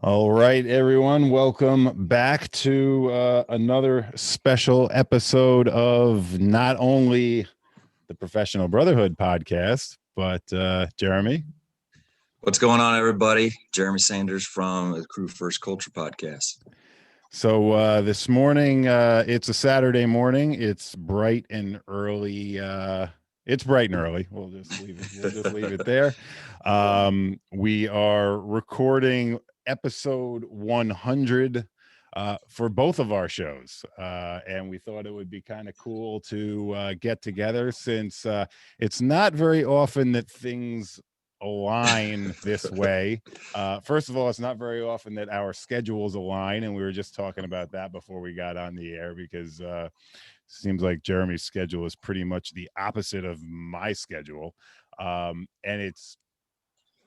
All right, everyone, welcome back to another special episode of not only the Professional Brotherhood Podcast, but Jeremy. What's going on, everybody? Jeremy Sanders from the Crew First Culture Podcast. So this morning, it's a Saturday morning. It's bright and early. It's bright and early. We'll just leave it there. We are recording episode 100 for both of our shows, and we thought it would be kind of cool to get together since it's not very often that things align this way. First of all, it's not very often that our schedules align, and we were just talking about that before we got on the air because seems like Jeremy's schedule is pretty much the opposite of my schedule, and it's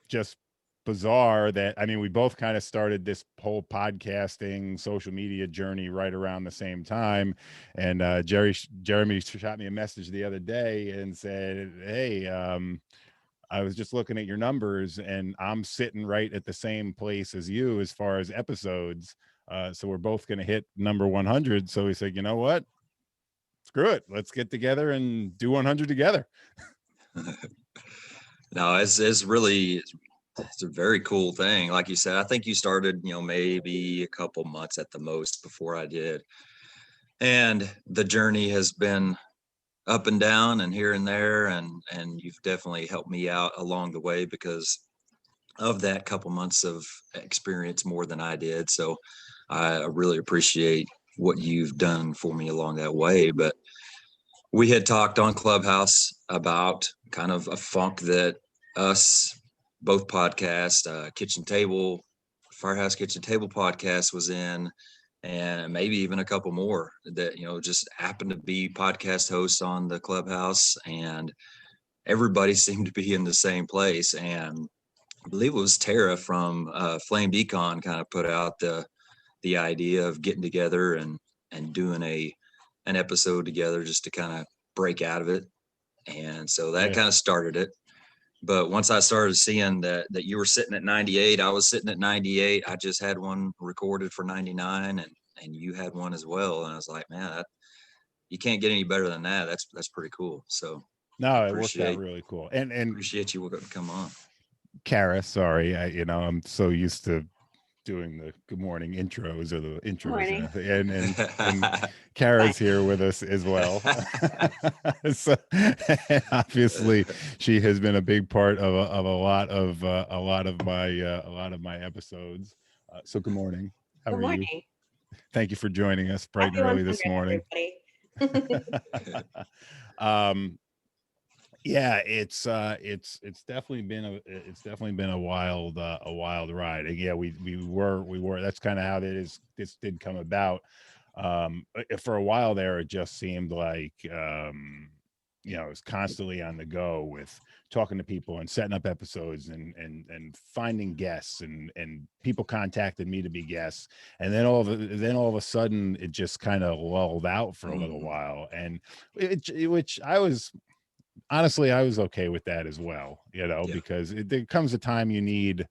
just bizarre that we both kind of started this whole podcasting social media journey right around the same time. And Jeremy shot me a message the other day and said, hey, I was just looking at your numbers and I'm sitting right at the same place as you as far as episodes. So we're both going to hit number 100. So we said, you know what? Screw it. Let's get together and do 100 together. No, it's a very cool thing. Like you said, I think you started, maybe a couple months at the most before I did. And the journey has been up and down and here and there. And you've definitely helped me out along the way because of that couple months of experience more than I did. So I really appreciate what you've done for me along that way. But we had talked on Clubhouse about kind of a funk that us both podcasts, Firehouse Kitchen Table podcast was in, and maybe even a couple more that, just happened to be podcast hosts on the Clubhouse, and everybody seemed to be in the same place. And I believe it was Tara from Flame Decon kind of put out the idea of getting together and doing an episode together just to kind of break out of it. And so that kind of started it. But once I started seeing that you were sitting at 98, I was sitting at 98. I just had one recorded for 99 and you had one as well. And I was like, man, you can't get any better than that. That's pretty cool. So no, it worked out really cool. And appreciate you to come on. Kara, sorry, I'm so used to doing the good morning intros or the intros and Kara's here with us as well. So obviously she has been a big part of a lot of my episodes. So good morning. How are you? Thank you for joining us bright and early this morning. Yeah, it's definitely been a wild ride. And yeah, we were that's kind of how this did come about. For a while there, it just seemed like it was constantly on the go with talking to people and setting up episodes and finding guests and people contacted me to be guests, and then all of a sudden it just kind of lulled out for a little while, and which I was okay with that as well, because there comes a time you need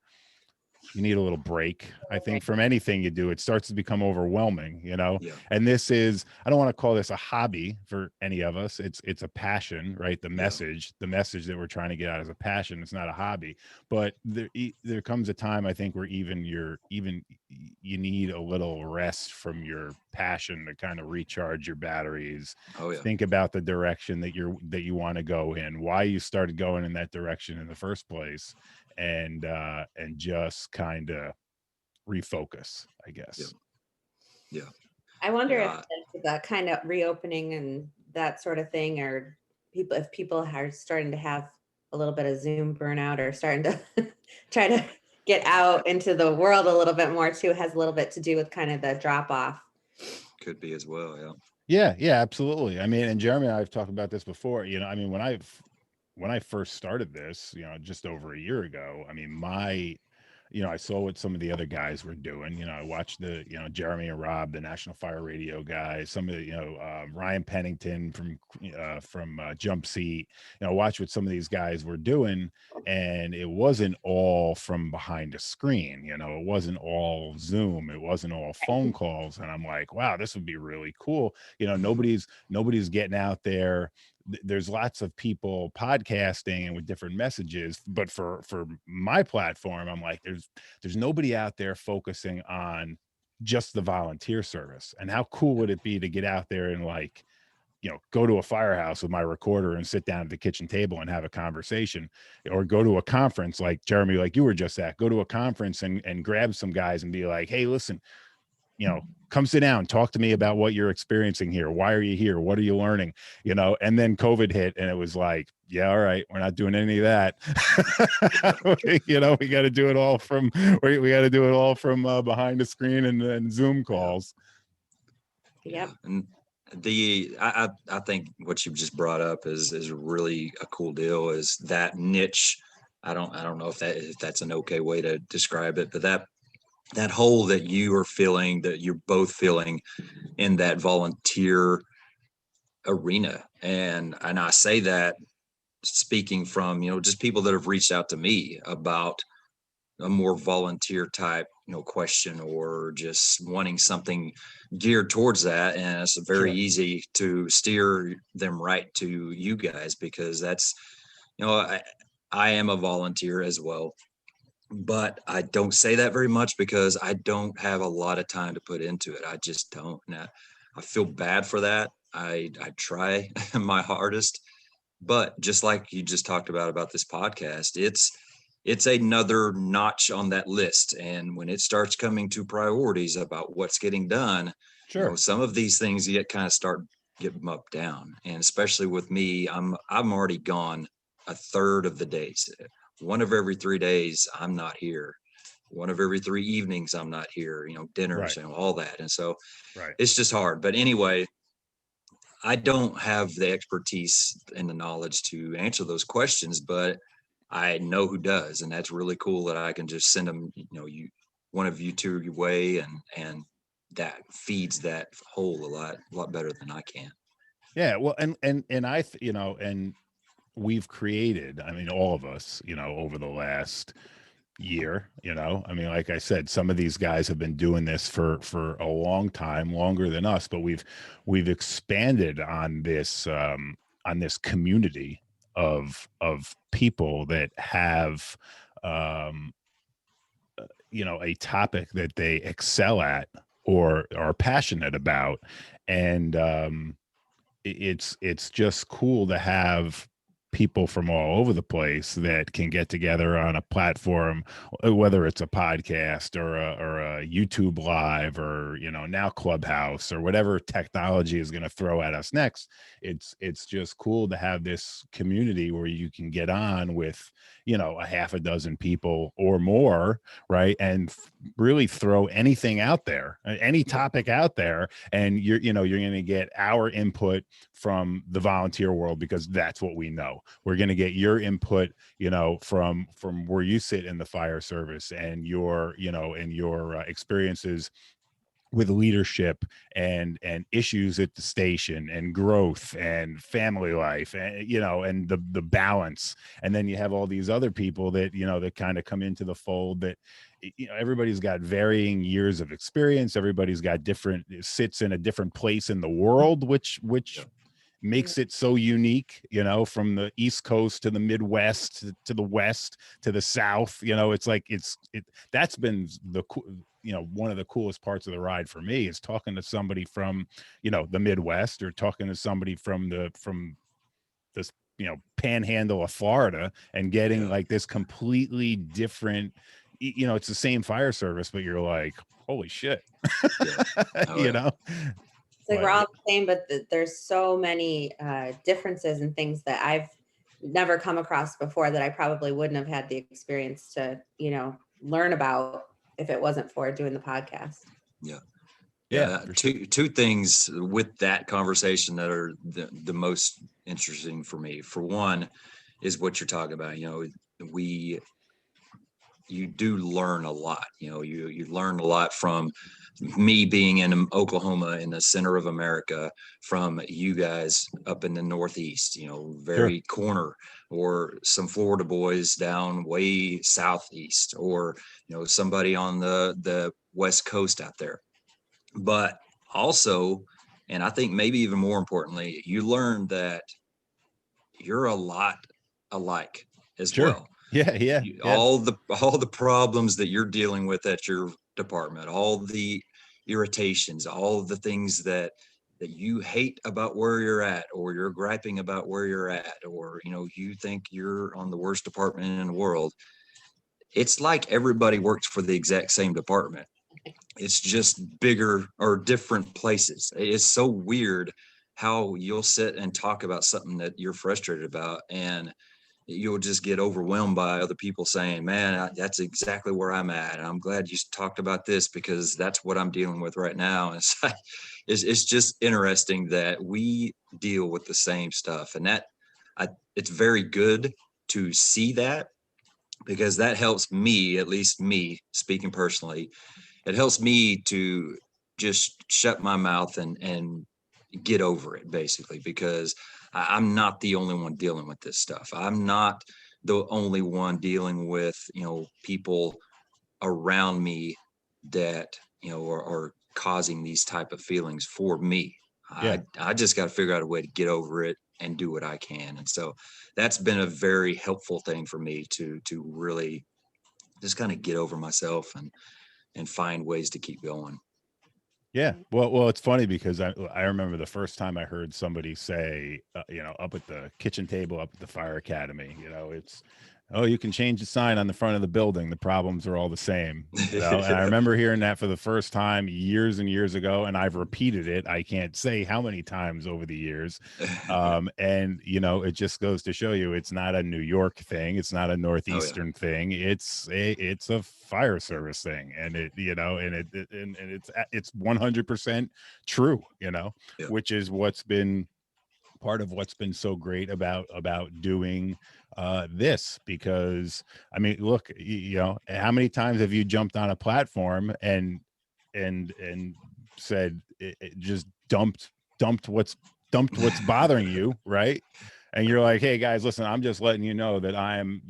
a little break. I think from anything you do, it starts to become overwhelming, and this is, I don't want to call this a hobby for any of us. It's a passion, right? The message that we're trying to get out is a passion. It's not a hobby, but there comes a time, I think, where you need a little rest from your passion to kind of recharge your batteries. Think about the direction that you want to go in, why you started going in that direction in the first place, and just kind of refocus, I guess. Yeah. I wonder if the kind of reopening and that sort of thing, or if people are starting to have a little bit of Zoom burnout or starting to try to get out into the world a little bit more too, has a little bit to do with kind of the drop off. Could be as well. Yeah, absolutely. And Jeremy and I have talked about this before. When I first started this, just over a year ago, I saw what some of the other guys were doing. I watched Jeremy and Rob, the National Fire Radio guys, some of the, Ryan Pennington from Jump Seat, watch what some of these guys were doing. And it wasn't all from behind a screen, it wasn't all Zoom. It wasn't all phone calls. And I'm like, wow, this would be really cool. Nobody's getting out there. There's lots of people podcasting and with different messages, but for my platform, I'm like, there's nobody out there focusing on just the volunteer service. And how cool would it be to get out there and go to a firehouse with my recorder and sit down at the kitchen table and have a conversation, or go to a conference like Jeremy, like you were just at, go to a conference and grab some guys and be like, hey, listen, come sit down, talk to me about what you're experiencing here. Why are you here? What are you learning? And then COVID hit and it was like, yeah, all right, we're not doing any of that. We got to do it all from, behind the screen and Zoom calls. Yep. And I think what you've just brought up is really a cool deal, is that niche. I don't know if that's an okay way to describe it, but that hole that you are feeling, that you're both feeling in that volunteer arena. And I say that speaking from, just people that have reached out to me about a more volunteer type, question, or just wanting something geared towards that. And it's very easy to steer them right to you guys, because that's, I am a volunteer as well. But I don't say that very much because I don't have a lot of time to put into it. I just don't. And I feel bad for that. I try my hardest, but just like you just talked about this podcast, it's another notch on that list. And when it starts coming to priorities about what's getting done, some of these things you kind of start getting up down. And especially with me, I'm already gone a third of the days. One of every 3 days, I'm not here. One of every 3 evenings, I'm not here, dinners and all that. And so it's just hard. But anyway, I don't have the expertise and the knowledge to answer those questions, but I know who does. And that's really cool that I can just send them, one of you two your way, and that feeds that hole a lot better than I can. Yeah. Well, and I, and we've created, all of us, over the last year, like I said, some of these guys have been doing this for a long time, longer than us, but we've expanded on this community of people that have a topic that they excel at or are passionate about. And it's just cool to have people from all over the place that can get together on a platform, whether it's a podcast or a YouTube live, or now Clubhouse, or whatever technology is going to throw at us next. It's just cool to have this community where you can get on with a half a dozen people or more, right, and really throw anything out there, any topic out there, and you're going to get our input from the volunteer world, because that's what we know. We're going to get your input, from where you sit in the fire service, and your experiences with leadership and issues at the station, and growth and family life, and and the balance. And then you have all these other people that that kind of come into the fold, that everybody's got varying years of experience, everybody's got sits in a different place in the world, which makes it so unique, from the East Coast to the Midwest to the West to the South. It's like that's been one of the coolest parts of the ride for me, is talking to somebody from the Midwest, or talking to somebody from this panhandle of Florida, and getting like this completely different, it's the same fire service, but you're like, holy shit. It's like we're all the same, but there's so many differences and things that I've never come across before, that I probably wouldn't have had the experience to, learn about if it wasn't for doing the podcast. Yeah. Two things with that conversation that are the most interesting for me. For one, is what you're talking about. you do learn a lot. You learn a lot from me being in Oklahoma, in the center of America, from you guys up in the Northeast, Sure. very corner, or some Florida boys down way southeast, or somebody on the West Coast out there. But also, and I think maybe even more importantly, you learn that you're a lot alike as Sure. well. Yeah. All the problems that you're dealing with at your department, all the irritations, all of the things that you hate about where you're at, or you're griping about where you're at, or you think you're on the worst department in the world. It's like everybody works for the exact same department. It's just bigger or different places. It's so weird how you'll sit and talk about something that you're frustrated about, and you'll just get overwhelmed by other people saying, man, that's exactly where I'm at. And I'm glad you talked about this, because that's what I'm dealing with right now. And it's just interesting that we deal with the same stuff. And it's very good to see that, because that helps me, at least me speaking personally, it helps me to just shut my mouth and get over it, basically, because I'm not the only one dealing with this stuff. I'm not the only one dealing with, people around me that, are causing these type of feelings for me. Yeah. I just got to figure out a way to get over it and do what I can. And so that's been a very helpful thing for me to really just kind of get over myself and find ways to keep going. Yeah. Well, it's funny because I remember the first time I heard somebody say, up at the kitchen table, up at the fire academy, it's, oh, you can change the sign on the front of the building. The problems are all the same, And I remember hearing that for the first time years and years ago, and I've repeated it. I can't say how many times over the years. And it just goes to show you, it's not a New York thing. It's not a Northeastern thing. It's a fire service thing. And it's 100% true, which is what's been part of what's been so great about doing this, because I mean, look, how many times have you jumped on a platform and said it just dumped what's bothering you, right? And you're like, hey guys, listen, I'm just letting you know that I'm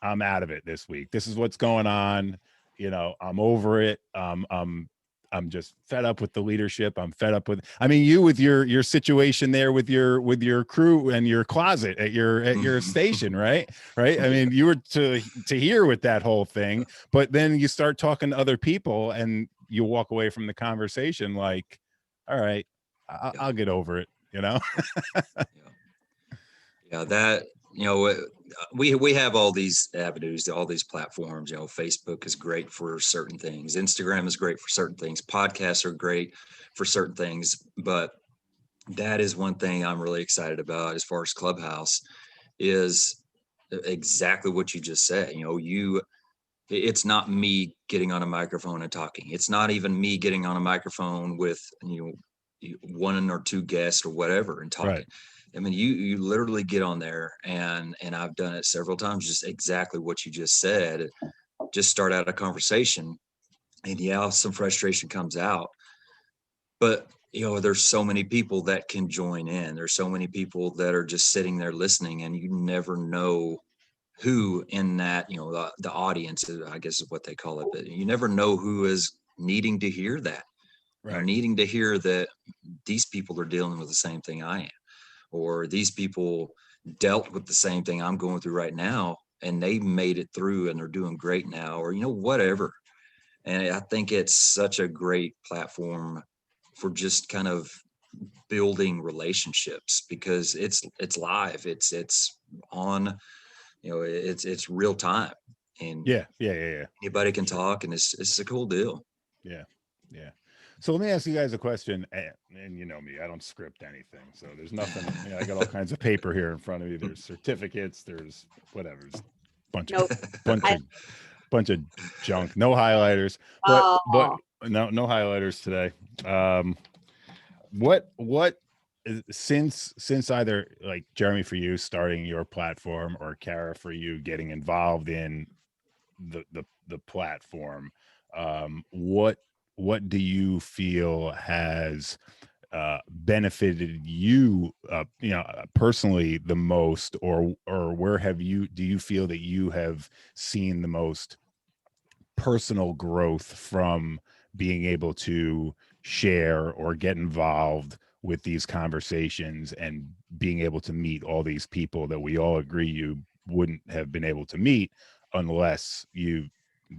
out of it this week. This is what's going on. I'm over it. I'm just fed up with the leadership. I'm fed up with, I mean, you with your situation there with your crew and your closet at your station, right? Right. I mean, you were to hear with that whole thing, but then you start talking to other people and you walk away from the conversation like, all right, I'll get over it, Yeah, that, we have all these avenues, all these platforms. Facebook is great for certain things. Instagram is great for certain things. Podcasts are great for certain things. But that is one thing I'm really excited about as far as Clubhouse, is exactly what you just said. It's not me getting on a microphone and talking. It's not even me getting on a microphone with, one or two guests or whatever and talking. Right. I mean, you literally get on there, and I've done it several times, just exactly what you just said. Just start out a conversation, and some frustration comes out. But there's so many people that can join in. There's so many people that are just sitting there listening, and you never know who in that, the audience, I guess is what they call it, but you never know who is needing to hear that. Right. Needing to hear that these people are dealing with the same thing I am, or these people dealt with the same thing I'm going through right now, and they made it through and they're doing great now, or whatever. And I think it's such a great platform for just kind of building relationships, because it's live, it's on, it's real time, and Yeah. anybody can talk, and it's a cool deal. Yeah. So let me ask you guys a question, and you know me, I don't script anything. So there's nothing, I got all kinds of paper here in front of me. There's certificates, there's whatever, there's bunch of junk, no highlighters, but no highlighters today. What since either like Jeremy for you starting your platform, or Kara for you getting involved in the platform, what do you feel has benefited you, personally the most, or where do you feel that you have seen the most personal growth from being able to share or get involved with these conversations and being able to meet all these people that we all agree you wouldn't have been able to meet unless you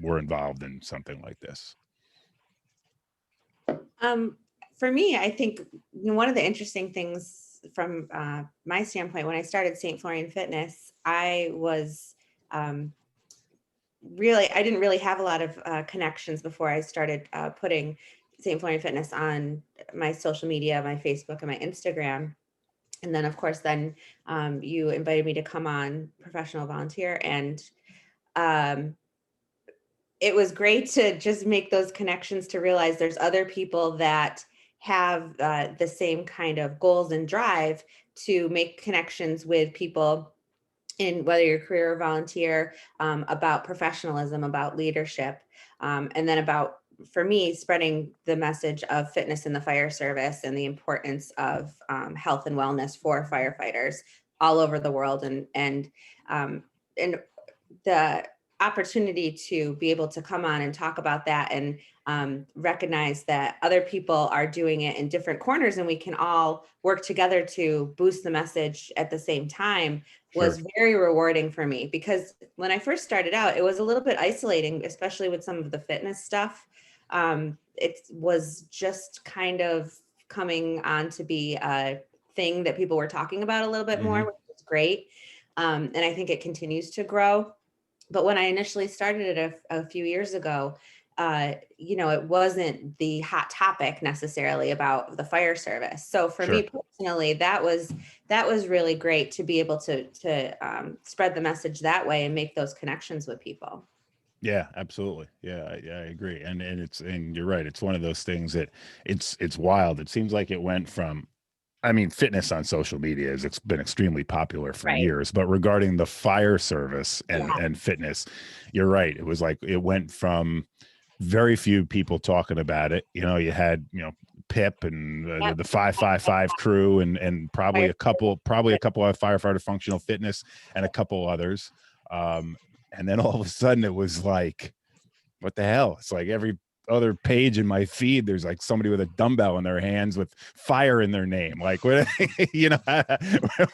were involved in something like this? For me, I think one of the interesting things from my standpoint, when I started St. Florian Fitness, I was I didn't really have a lot of connections before I started putting St. Florian Fitness on my social media, my Facebook and my Instagram. And then, of course, you invited me to come on Professional Volunteer, and um, it was great to just make those connections, to realize there's other people that have the same kind of goals and drive to make connections with people in whether you're a career or volunteer, about professionalism, about leadership, and then about, for me, spreading the message of fitness in the fire service and the importance of health and wellness for firefighters all over the world, and the opportunity to be able to come on and talk about that, and recognize that other people are doing it in different corners, and we can all work together to boost the message at the same time, was very rewarding for me. Because when I first started out, it was a little bit isolating, especially with some of the fitness stuff. It was just kind of coming on to be a thing that people were talking about a little bit more, which is great. And I think it continues to grow. But when I initially started it a few years ago, it wasn't the hot topic necessarily about the fire service. So for me personally, that was really great to be able to spread the message that way and make those connections with people. Yeah, absolutely. Yeah, I agree. And you're right. It's one of those things that it's wild. It seems like it went from, I mean, fitness on social media it's been extremely popular for years, but regarding the fire service and fitness, you're right. It was like, it went from very few people talking about it. You had, Pip and the 555 crew and probably a couple of firefighter functional fitness and a couple others. And then all of a sudden it was like, what the hell? It's like every other page in my feed, there's like somebody with a dumbbell in their hands with fire in their name. Like, what,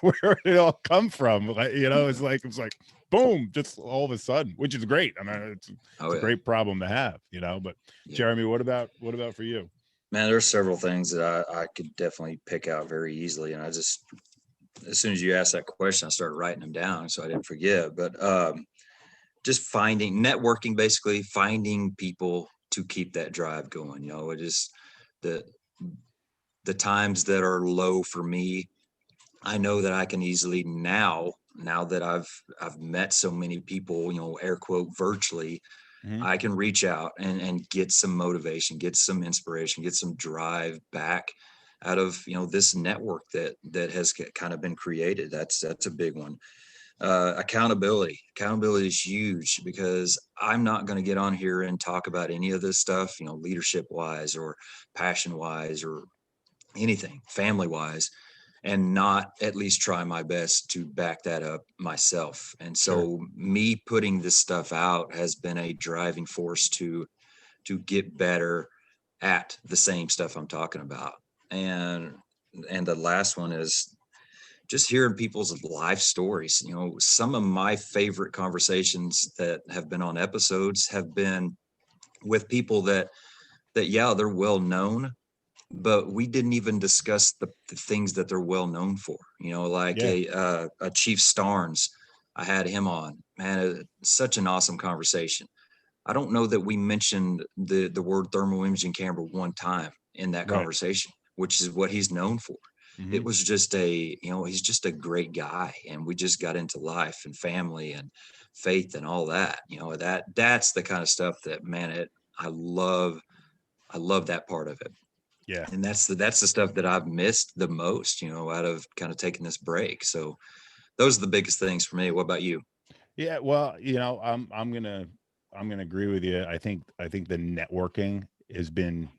where did it all come from? Like, it's like, boom, just all of a sudden, which is great. I mean, it's a great problem to have, but Jeremy, what about for you? Man, there's several things that I could definitely pick out very easily. And I just, as soon as you asked that question, I started writing them down so I didn't forget. But just networking, basically finding people to keep that drive going. It is the times that are low for me. I know that I can easily now that I've met so many people, air quote, virtually, I can reach out and get some motivation, get some inspiration, get some drive back out of, this network that has kind of been created. That's a big one. Accountability is huge, because I'm not going to get on here and talk about any of this stuff, leadership wise or passion wise or anything family wise, and not at least try my best to back that up myself. And so me putting this stuff out has been a driving force to get better at the same stuff I'm talking about. And the last one is just hearing people's life stories. Some of my favorite conversations that have been on episodes have been with people that they're well known, but we didn't even discuss the things that they're well known for, like a Chief Starnes. I had him on, man, such an awesome conversation. I don't know that we mentioned the word thermal imaging camera one time in that conversation, which is what he's known for. It was just he's just a great guy. And we just got into life and family and faith and all that, that's the kind of stuff that, man, I love that part of it. Yeah. And that's the stuff that I've missed the most, out of kind of taking this break. So those are the biggest things for me. What about you? Yeah, well, I'm gonna I'm going to agree with you. I think the networking has been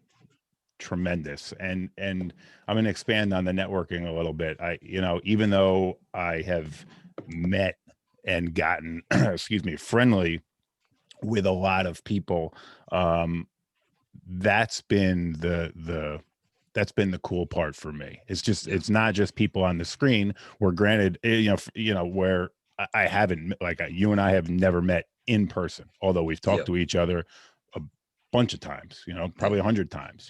tremendous, and I'm going to expand on the networking a little bit. Even though I have met and gotten, excuse me, friendly with a lot of people, that's been the cool part for me. It's just, it's not just people on the screen, where granted, where I haven't, like, you and I have never met in person, although we've talked to each other a bunch of times, probably 100 times.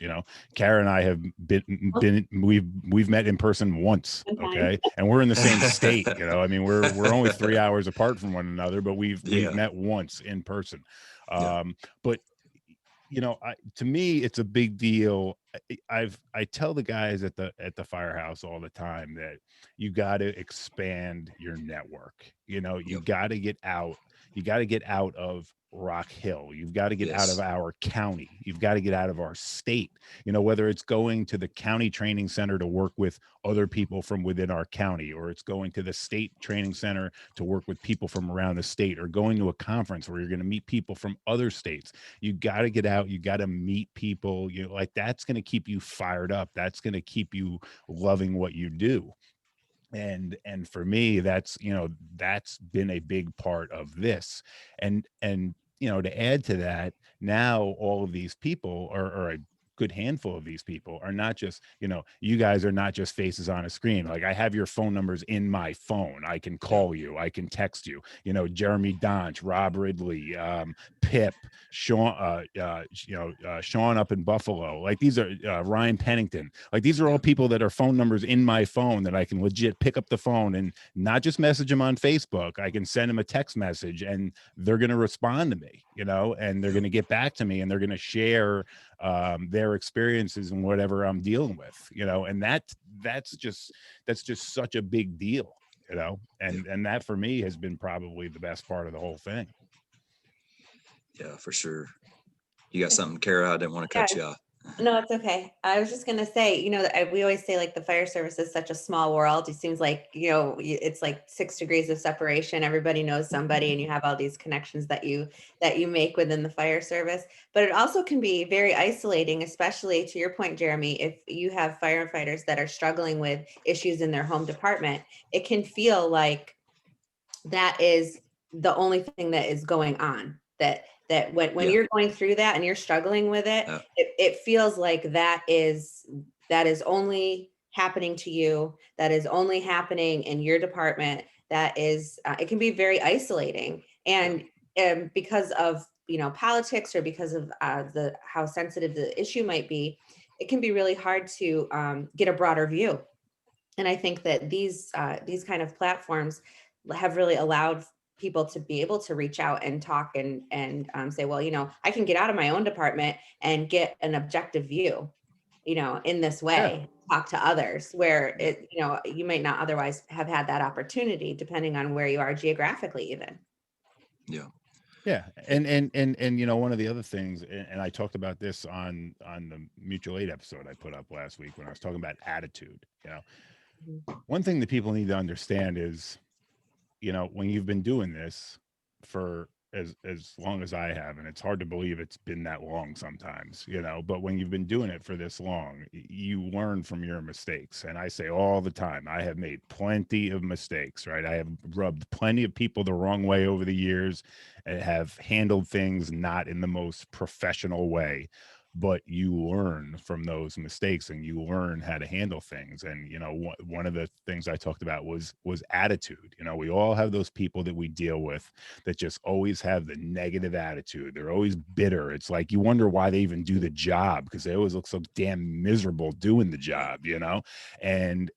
Kara and I have we've met in person once. Okay. And we're in the same state, I mean, we're only 3 hours apart from one another, but we've met once in person. But to me, it's a big deal. I tell the guys at the firehouse all the time that you got to expand your network. You got to get out. You got to get out of Rock Hill. You've got to get out of our county. You've got to get out of our state. Whether it's going to the county training center to work with other people from within our county, or it's going to the state training center to work with people from around the state, or going to a conference where you're going to meet people from other states. You got to get out. You got to meet people. Like, that's going to keep you fired up. That's going to keep you loving what you do. And for me, that's been a big part of this. And to add to that, now all of these people or a good handful of these people are not just, you guys are not just faces on a screen. Like, I have your phone numbers in my phone. I can call you. I can text you. Jeremy Donch, Rob Ridley, Pip, Sean, Sean up in Buffalo. Like, these are Ryan Pennington. Like, these are all people that are phone numbers in my phone that I can legit pick up the phone and not just message them on Facebook. I can send them a text message and they're going to respond to me, and they're going to get back to me, and they're going to share their experiences and whatever I'm dealing with, and that's just such a big deal, and that for me has been probably the best part of the whole thing. Yeah, for sure. You got something, Kara? I didn't want to cut you off. No, it's okay. I was just going to say, we always say, like, the fire service is such a small world. It seems like, it's like 6 degrees of separation. Everybody knows somebody, and you have all these connections that you make within the fire service. But it also can be very isolating, especially to your point, Jeremy, if you have firefighters that are struggling with issues in their home department. It can feel like that is the only thing that is going on, that when you're going through that and you're struggling with it, it feels like that is only happening to you. That is only happening in your department. That is, it can be very isolating. And because of, politics, or because of how sensitive the issue might be, it can be really hard to get a broader view. And I think that these kind of platforms have really allowed people to be able to reach out and talk and say, well, I can get out of my own department and get an objective view, in this way, talk to others, where it, you might not otherwise have had that opportunity, depending on where you are geographically even. Yeah. And one of the other things, and I talked about this on the mutual aid episode I put up last week when I was talking about attitude. One thing that people need to understand is, when you've been doing this for as long as I have, and it's hard to believe it's been that long sometimes, but when you've been doing it for this long, you learn from your mistakes. And I say all the time, I have made plenty of mistakes, right? I have rubbed plenty of people the wrong way over the years and have handled things not in the most professional way. But you learn from those mistakes, and you learn how to handle things. And one of the things I talked about was attitude. We all have those people that we deal with that just always have the negative attitude. They're always bitter. It's like you wonder why they even do the job, because they always look so damn miserable doing the job. And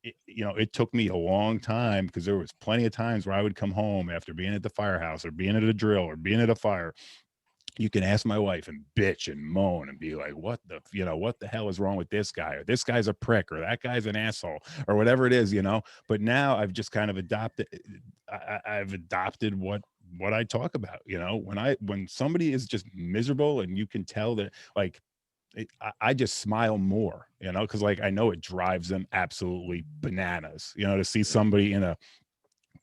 it took me a long time, because there was plenty of times where I would come home after being at the firehouse or being at a drill or being at a fire. You can ask my wife and bitch and moan and be like, what the hell is wrong with this guy? Or this guy's a prick, or that guy's an asshole, or whatever it is, but now I've just kind of adopted what I talk about, when somebody is just miserable and you can tell that, like, I just smile more, because, like, I know it drives them absolutely bananas, to see somebody in a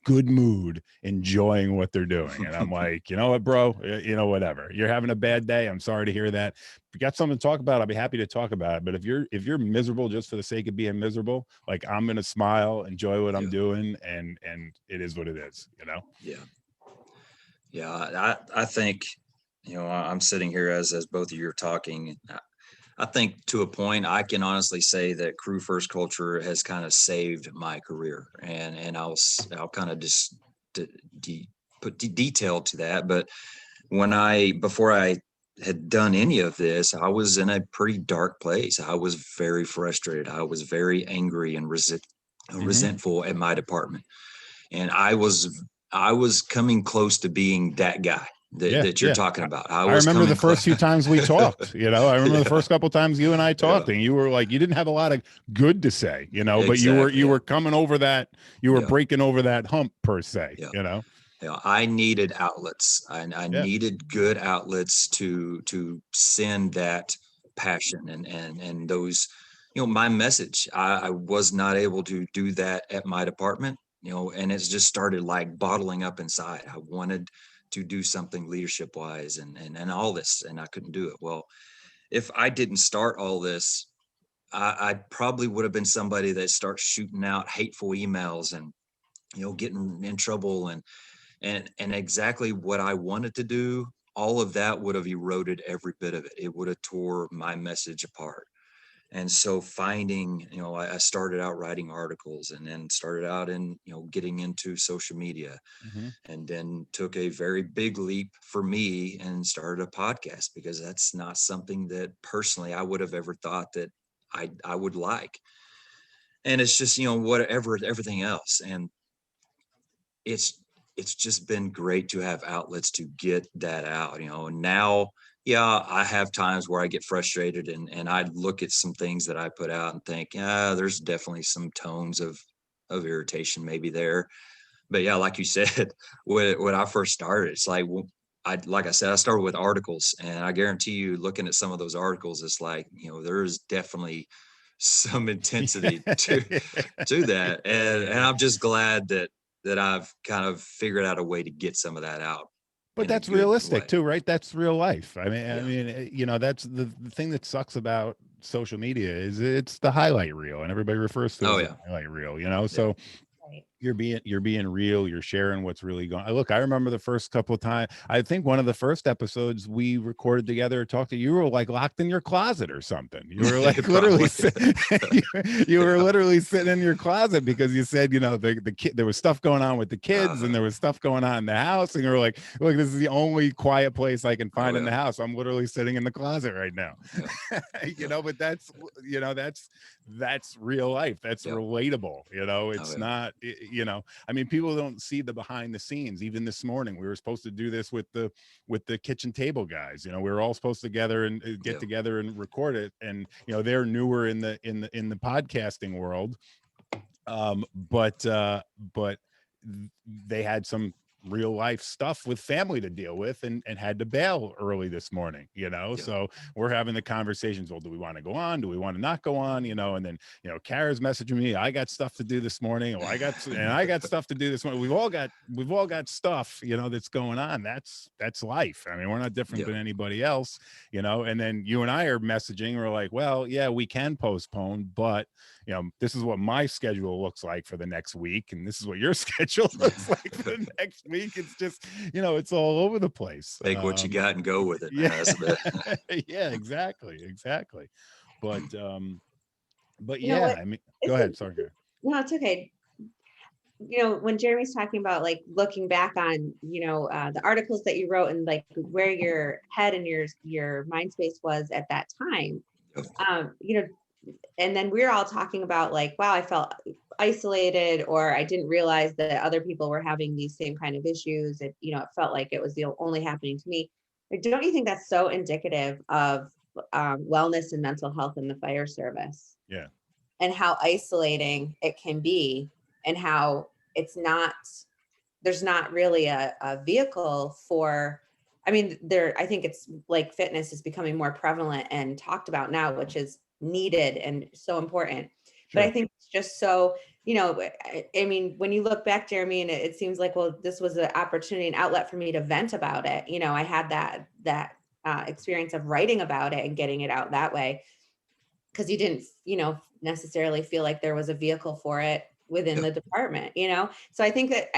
good mood, enjoying what they're doing. And I'm like, you know what, bro, you know, whatever, you're having a bad day. I'm sorry to hear that. If you got something to talk about, I'll be happy to talk about it. But if you're miserable just for the sake of being miserable, like, I'm going to smile, enjoy what I'm doing. And it is what it is, you know? Yeah. I think, you know, I'm sitting here as both of you are talking. I think to a point, I can honestly say that Crew First culture has kind of saved my career, and I'll kind of just put detail to that. But before I had done any of this, I was in a pretty dark place. I was very frustrated. I was very angry and resentful at my department, and I was coming close to being that guy that you're talking about. I remember the first few times we talked, you know, I remember the first couple of times you and I talked, and you were like, you didn't have a lot of good to say, you know, but you were coming over that, you were breaking over that hump per se, you know? Yeah, I needed outlets. I needed good outlets to send that passion and those, you know, my message. I was not able to do that at my department, you know, and it's just started like bottling up inside. I wanted to do something leadership wise and all this, and I couldn't do it. Well, if I didn't start all this, I probably would have been somebody that starts shooting out hateful emails and, you know, getting in trouble and exactly what I wanted to do. All of that would have eroded every bit of it. It would have tore my message apart. And so finding, you know, I started out writing articles and then started out in, you know, getting into social media, and then took a very big leap for me and started a podcast, because that's not something that personally I would have ever thought that I would like. And it's just, you know, whatever, everything else. And it's just been great to have outlets to get that out, you know. And now, yeah, I have times where I get frustrated and I look at some things that I put out and think, there's definitely some tones of irritation maybe there. But yeah, like you said, when I first started, it's like, like I said, I started with articles, and I guarantee you, looking at some of those articles, it's like, you know, there's definitely some intensity to that. And I'm just glad that I've kind of figured out a way to get some of that out. But that's realistic too, right? That's real life. I mean, you know, that's the thing that sucks about social media is it's the highlight reel, and everybody refers to it as a highlight reel, you know? So you're being real, you're sharing what's really going on. Look, I remember the first couple of times, I think one of the first episodes we recorded together, talked to you, were like locked in your closet or something. You were like literally you were literally sitting in your closet because you said, you know, the kid, there was stuff going on with the kids and there was stuff going on in the house, and you were like, look, this is the only quiet place I can find in the house. I'm literally sitting in the closet right now. You know, but that's, you know, that's real life. That's relatable. You know, it's not, you know, I mean, people don't see the behind the scenes. Even this morning, we were supposed to do this with the kitchen table guys. You know, we were all supposed to get together and record it. And, you know, they're newer in the podcasting world. But they had some real life stuff with family to deal with and had to bail early this morning, you know. So we're having the conversations, well, do we want to go on, do we want to not go on, you know? And then, you know, Kara's messaging me, I got stuff to do this morning, I got stuff to do this morning. We've all got stuff, you know, that's going on. That's life. I mean, we're not different than anybody else, you know. And then you and I are messaging, we're like, well, yeah, we can postpone, but, you know, this is what my schedule looks like for the next week, and this is what your schedule looks like for the next week. It's just, you know, it's all over the place. Take what you got and go with it. Yeah, exactly. But yeah, I mean, go ahead. Sorry. No, it's okay. You know, when Jeremy's talking about like looking back on, you know, the articles that you wrote and like where your head and your mind space was at that time, you know, and then we're all talking about like, wow, I felt isolated, or I didn't realize that other people were having these same kind of issues. It, you know, it felt like it was only happening to me. Don't you think that's so indicative of wellness and mental health in the fire service? Yeah. And how isolating it can be, and how there's not really a vehicle for, I mean, I think it's like fitness is becoming more prevalent and talked about now, which is needed and so important. Sure. But I think it's just so you know, I mean, when you look back, Jeremy, and it seems like, well, this was an opportunity, an outlet for me to vent about it. You know, I had that experience of writing about it and getting it out that way, because you didn't, you know, necessarily feel like there was a vehicle for it within Yeah. the department, you know? So I think that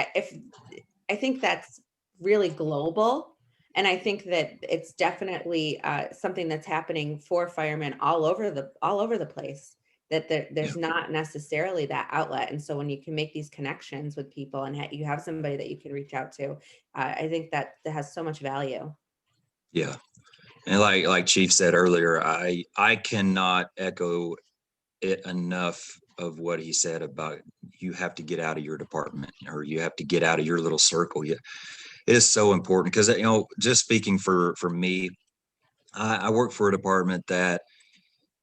I think that's really global. And I think that it's definitely something that's happening for firemen all over the place, that Yeah. there's not necessarily that outlet. And so when you can make these connections with people and you have somebody that you can reach out to, I think that has so much value. Yeah. And like Chief said earlier, I cannot echo it enough of what he said about you have to get out of your department, or you have to get out of your little circle. Yeah, it is so important because, you know, just speaking for me, I work for a department that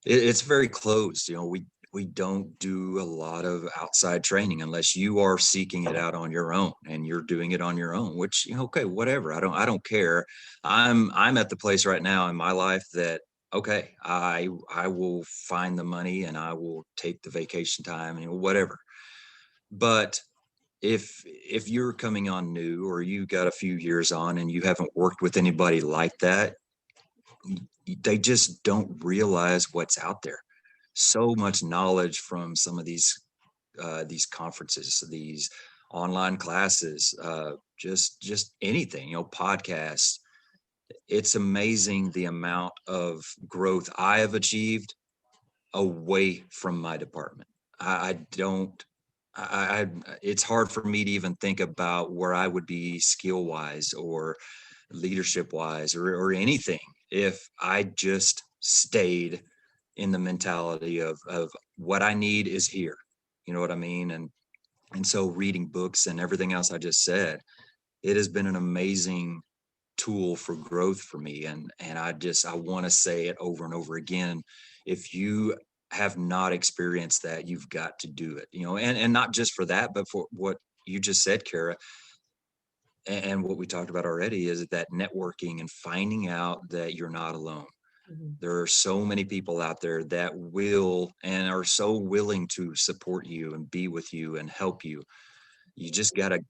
it's very closed. You know, we don't do a lot of outside training unless you are seeking it out on your own, and you're doing it on your own, which, you know, okay, whatever. I don't care. I'm at the place right now in my life that, okay, I will find the money and I will take the vacation time and whatever. But if you're coming on new, or you got a few years on and you haven't worked with anybody like that, they just don't realize what's out there. So much knowledge from some of these conferences, these online classes, just anything, you know, podcasts. It's amazing the amount of growth I have achieved away from my department. I don't. It's hard for me to even think about where I would be skill wise or leadership wise, or anything, if I just stayed in the mentality of what I need is here. You know what I mean? And so reading books and everything else I just said, it has been an amazing tool for growth for me. And I want to say it over and over again. If you have not experienced that, you've got to do it, you know, and not just for that, but for what you just said, Kara, and what we talked about already, is that networking and finding out that you're not alone. Mhm. There are so many people out there that will and are so willing to support you and be with you and help you. You just gotta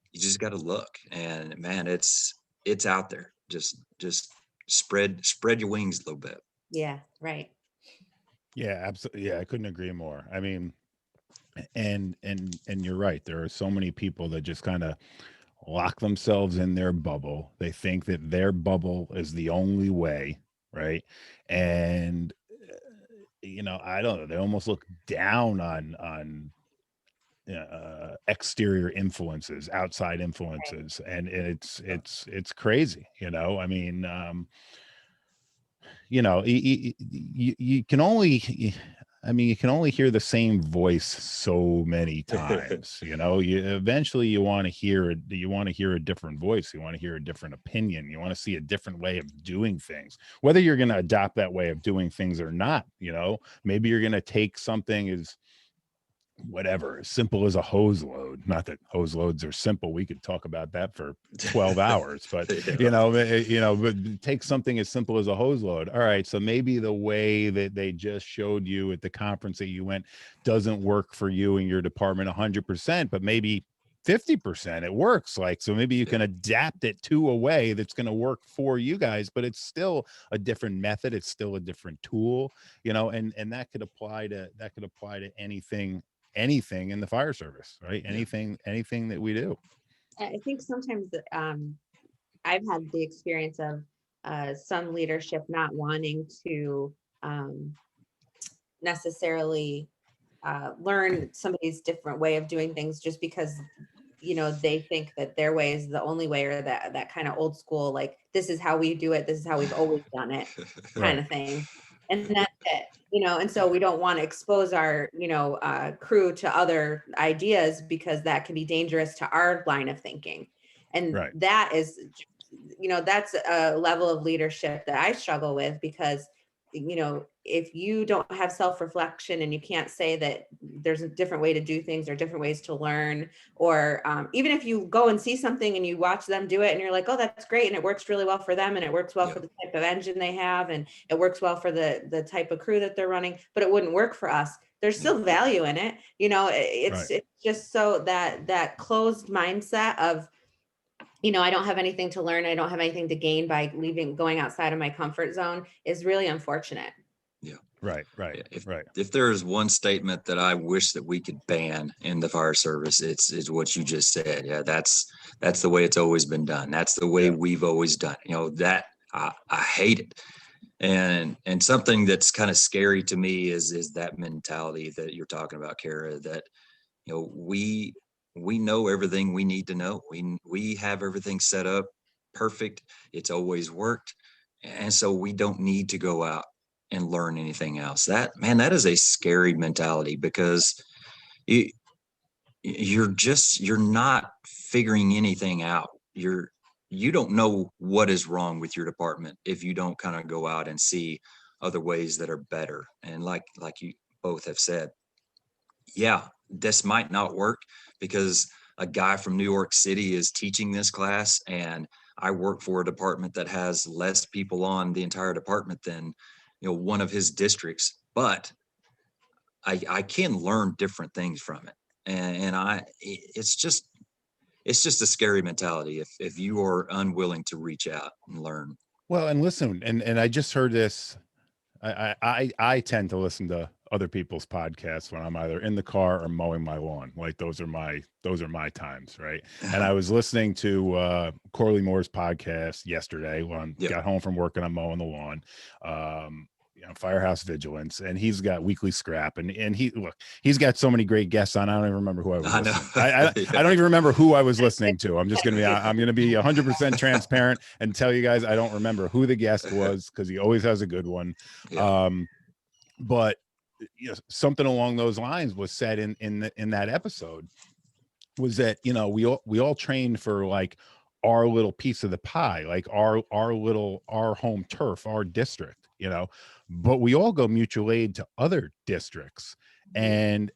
look, and man, it's out there. Just spread your wings a little bit. Yeah, right. Yeah, absolutely. Yeah, I couldn't agree more. I mean, and you're right. There are so many people that just kind of lock themselves in their bubble. They think that their bubble is the only way, right? And I don't know. They almost look down on exterior influences, outside influences, and it's crazy. I mean, you can only, I mean, you can only hear the same voice so many times. You eventually you want to hear it. You want to hear a different voice. You want to hear a different opinion. You want to see a different way of doing things, whether you're going to adopt that way of doing things or not. Maybe you're going to take something as whatever, as simple as a hose load. Not that hose loads are simple. We could talk about that for 12 hours, but Yeah. but take something as simple as a hose load. All right, so maybe the way that they just showed you at the conference that you went doesn't work for you in your department 100%, but maybe 50% it works. Like, so maybe you can adapt it to a way that's going to work for you guys, but it's still a different method. It's still a different tool, and that could apply to anything in the fire service, right? Anything that we do. I think sometimes I've had the experience of some leadership not wanting to necessarily learn somebody's different way of doing things, just because they think that their way is the only way, or that kind of old school, like, this is how we do it, this is how we've always done it, kind Right. of thing. And that's it. And so we don't want to expose our crew to other ideas, because that can be dangerous to our line of thinking. And Right. that is, that's a level of leadership that I struggle with, because if you don't have self-reflection and you can't say that there's a different way to do things or different ways to learn, or even if you go and see something and you watch them do it and you're like, oh, that's great, and it works really well for them, and it works well for the type of engine they have, and it works well for the type of crew that they're running, but it wouldn't work for us. There's still value in it. It's just so that closed mindset of, I don't have anything to learn, I don't have anything to gain by going outside of my comfort zone is really unfortunate. Yeah. Right. If there is one statement that I wish that we could ban in the fire service, it's what you just said. Yeah, that's the way it's always been done. That's the way we've always done it. That I hate it. And something that's kind of scary to me is that mentality that you're talking about, Kara, that we know everything we need to know. We have everything set up perfect. It's always worked. And so we don't need to go out and learn anything else. That is a scary mentality, because you're not figuring anything out. You don't know what is wrong with your department if you don't kind of go out and see other ways that are better. And like you both have said, this might not work because a guy from New York City is teaching this class, and I work for a department that has less people on the entire department than one of his districts, but I can learn different things from it. And it's just a scary mentality if you are unwilling to reach out and learn. Well, and listen, and I just heard this. I tend to listen to other people's podcasts when I'm either in the car or mowing my lawn. Like those are my times, right? And I was listening to Corley Moore's podcast yesterday when I got home from work and I'm mowing the lawn. Firehouse Vigilance, and he's got Weekly Scrap, and he's got so many great guests on. I don't even remember who I was listening. I don't even remember who I was listening to. I'm just I'm gonna be 100% transparent and tell you guys I don't remember who the guest was, because he always has a good one. But something along those lines was said in that episode, was that we all trained for like our little piece of the pie, like our home turf, our district, but we all go mutual aid to other districts. And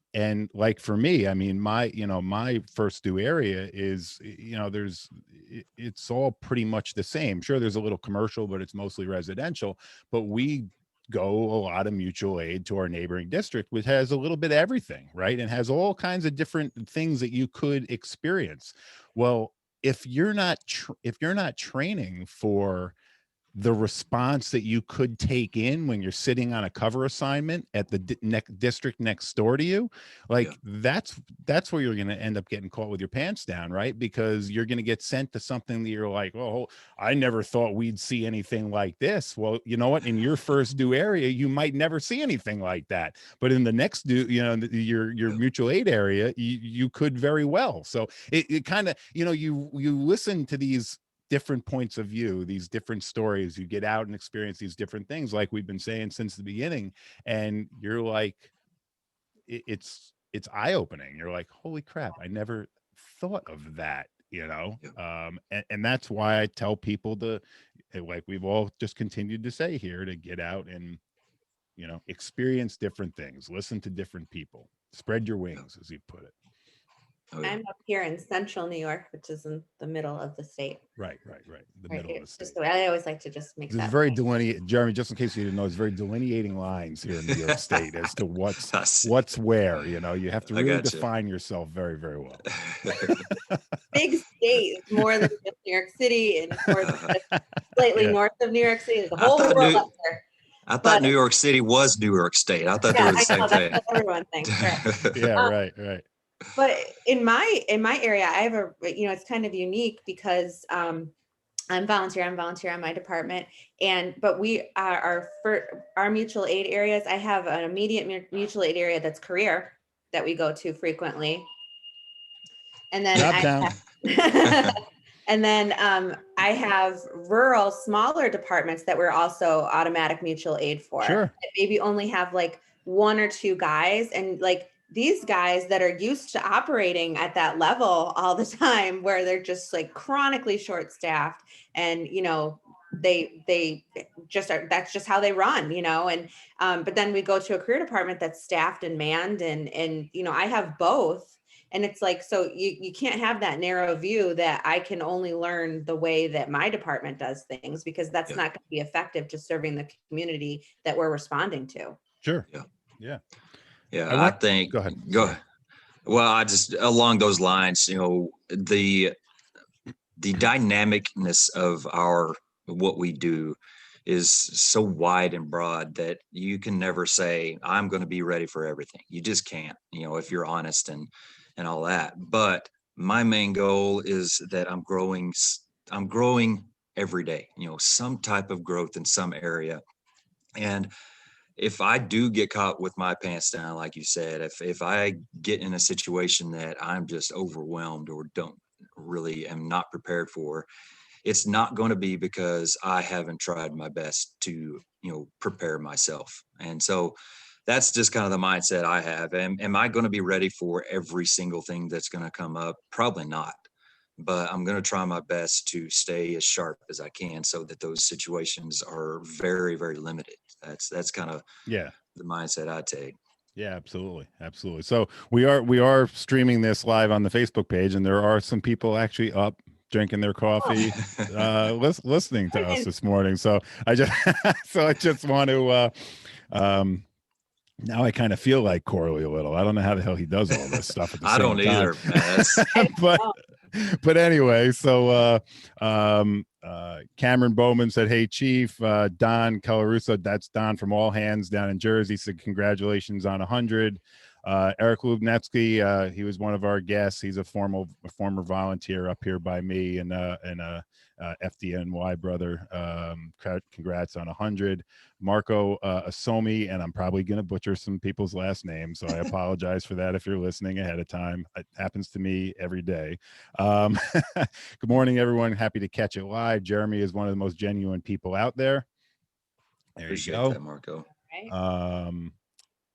like for me, I mean, my first due area is, it's all pretty much the same. Sure, there's a little commercial, but it's mostly residential. But we go a lot of mutual aid to our neighboring district, which has a little bit of everything, right? And has all kinds of different things that you could experience. Well, if you're not training for the response that you could take in when you're sitting on a cover assignment at the district next door to you, that's where you're going to end up getting caught with your pants down, right? Because you're going to get sent to something that you're like, oh, I never thought we'd see anything like this. Well, you know what? In your first due area, you might never see anything like that, but in the next due, your mutual aid area, you could very well. So it kind of, you listen to these different points of view, these different stories, you get out and experience these different things, like we've been saying since the beginning, and you're like, it's eye-opening. You're like, holy crap, I never thought of that, and that's why I tell people to, like we've all just continued to say here, to get out and experience different things, listen to different people, spread your wings, as you put it. Oh, yeah. I'm up here in central New York, which is in the middle of the state. Right. The middle of the state. Just the way I always like to just make that. Very delineating, Jeremy, just in case you didn't know, it's very delineating lines here in New York State as to what's where. You have to really define yourself very, very well. Big state, more than just New York City, and more than just slightly north of New York City. The whole world up there. I thought New York City was New York State. I thought they were the same thing. That's what everyone thinks. Right? Yeah, right. But in my area, I have it's kind of unique because I'm volunteer on my department, but we are for our mutual aid areas. I have an immediate mutual aid area that's career that we go to frequently, and then I have rural, smaller departments that we're also automatic mutual aid for. Sure. Maybe only have like one or two guys, and like these guys that are used to operating at that level all the time, where they're just like chronically short staffed, and they that's just how they run, and but then we go to a career department that's staffed and manned, and I have both. And it's like, so you can't have that narrow view that I can only learn the way that my department does things, because that's not going to be effective to serving the community that we're responding to. Sure. Yeah. Yeah. I think, go ahead. Well, I just, along those lines, the dynamicness of what we do is so wide and broad that you can never say, I'm going to be ready for everything. You just can't, if you're honest and all that. But my main goal is that I'm growing every day, some type of growth in some area. And if I do get caught with my pants down, like you said, if I get in a situation that I'm just overwhelmed or am not prepared for, it's not going to be because I haven't tried my best to, prepare myself. And so that's just kind of the mindset I have. Am I going to be ready for every single thing that's going to come up? Probably not. But I'm going to try my best to stay as sharp as I can so that those situations are very, very limited. That's kind of the mindset I take. Yeah, absolutely. So we are streaming this live on the Facebook page, and there are some people actually up drinking their coffee, listening to us this morning. So I just want to. Now I kind of feel like Corley a little. I don't know how the hell he does all this stuff at the same time. I don't either, man. But anyway, so Cameron Bowman said, "Hey Chief, Don Colarusso, that's Don from All Hands down in Jersey, said congratulations on 100. Eric Lubnetsky, he was one of our guests. He's a former volunteer up here by me and FDNY brother. Congrats on 100. Marco Asomi, and I'm probably going to butcher some people's last names, so I apologize for that if you're listening ahead of time. It happens to me every day. Good morning, everyone. Happy to catch it live. Jeremy is one of the most genuine people out there. Appreciate that, Marco.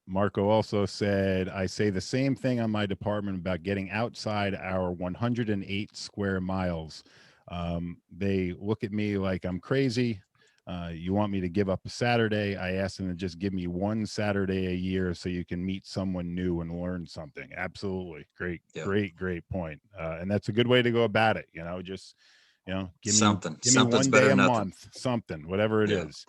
Marco also said, I say the same thing on my department about getting outside our 108 square miles. They look at me like I'm crazy. You want me to give up a Saturday? I asked them to just give me one Saturday a year so you can meet someone new and learn something. Absolutely. Great point. And that's a good way to go about it. Just, give me one day a month, something, whatever it is.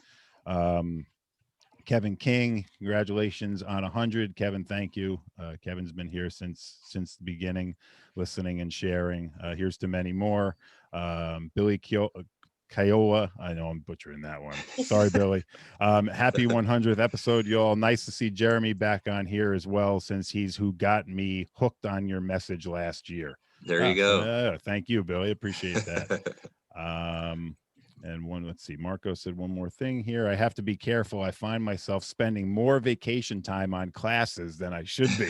Kevin King, congratulations on 100. Kevin, thank you. Kevin's been here since the beginning, listening and sharing. Here's to many more. Billy Kiola, I know I'm butchering that one. Sorry, Billy. Happy 100th episode, y'all. Nice to see Jeremy back on here as well, since he's who got me hooked on your message last year. There you go. Thank you, Billy. Appreciate that. And let's see, Marco said one more thing here. I have to be careful. I find myself spending more vacation time on classes than I should be.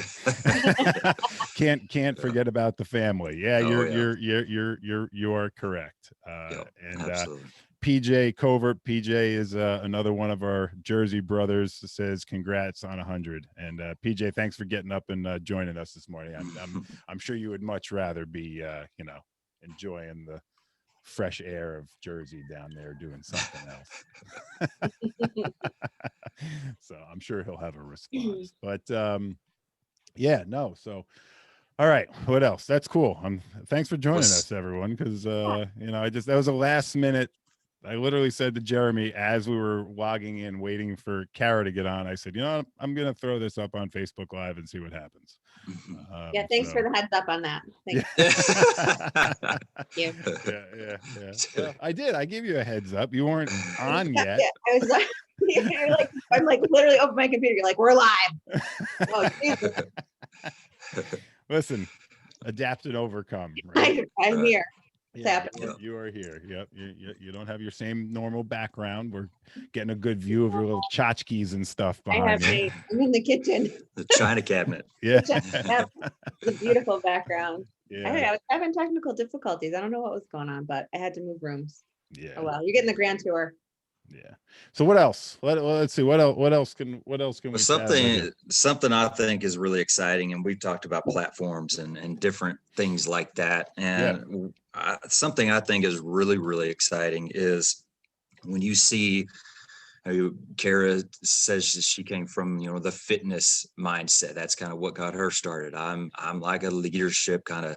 Can't forget about the family. Yeah, you are correct. Absolutely. PJ Covert, PJ is another one of our Jersey brothers, says congrats on 100. And PJ, thanks for getting up and joining us this morning. I'm sure you would much rather be enjoying the fresh air of Jersey down there doing something else. So I'm sure he'll have a response. But so all right, what else? That's cool. Thanks for joining us, everyone, because that was a last minute. I literally said to Jeremy as we were logging in, waiting for Kara to get on, I said, I'm going to throw this up on Facebook Live and see what happens. Thanks for the heads up on that. Thank you. Yeah. Well, I did. I gave you a heads up. You weren't on yet. I was like, I'm like literally open my computer. You're like, we're live. Oh, Jesus. Listen, adapt and overcome. Right? I'm here. You are here. Yep. You don't have your same normal background. We're getting a good view of your little tchotchkes and stuff behind you. I'm in the kitchen. The china cabinet. Yeah. The beautiful background. Yeah. I was having technical difficulties. I don't know what was going on, but I had to move rooms. Yeah. Oh well, you're getting the grand tour. Yeah. So what else? Let's see. What else can we? Something I think is really exciting, and we've talked about platforms and different things like that. And something I think is really, really exciting is when you see Kara says she came from, the fitness mindset. That's kind of what got her started. I'm like a leadership kind of,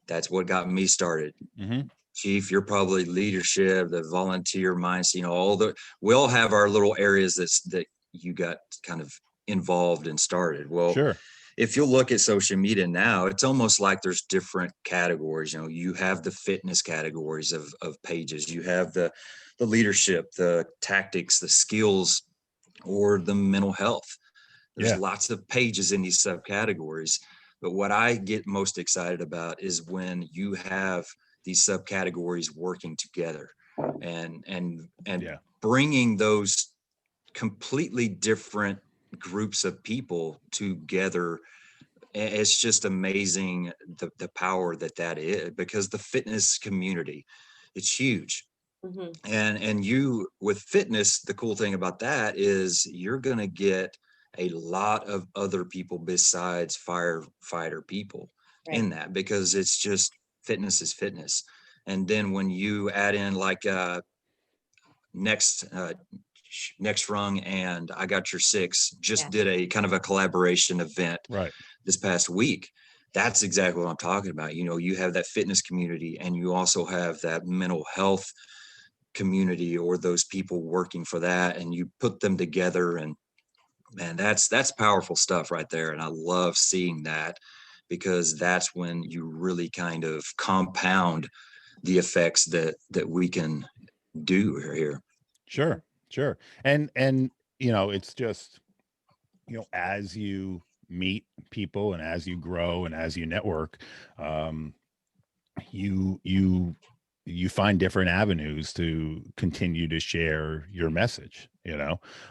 that's what got me started. Mm-hmm. Chief, you're probably leadership, the volunteer mindset, we all have our little areas that you got kind of involved and started. Well, Sure. if you look at social media now, it's almost like there's different categories. You have the fitness categories of pages. You have the leadership, the tactics, the skills, or the mental health. There's lots of pages in these subcategories. But what I get most excited about is when you have these subcategories working together and bringing those completely different groups of people together. It's just amazing the power that is, because the fitness community, it's huge. Mm-hmm. And you, with fitness, the cool thing about that is you're going to get a lot of other people besides firefighter people in that, because it's just fitness is fitness. And then when you add in like next rung and I Got Your Six just did a kind of a collaboration event this past week. That's exactly what I'm talking about. You have that fitness community, and you also have that mental health community, or those people working for that, and you put them together, and man, that's powerful stuff right there. And I love seeing that, because that's when you really kind of compound the effects that we can do here. Sure. And it's just, as you meet people and as you grow and as you network, you find different avenues to continue to share your message.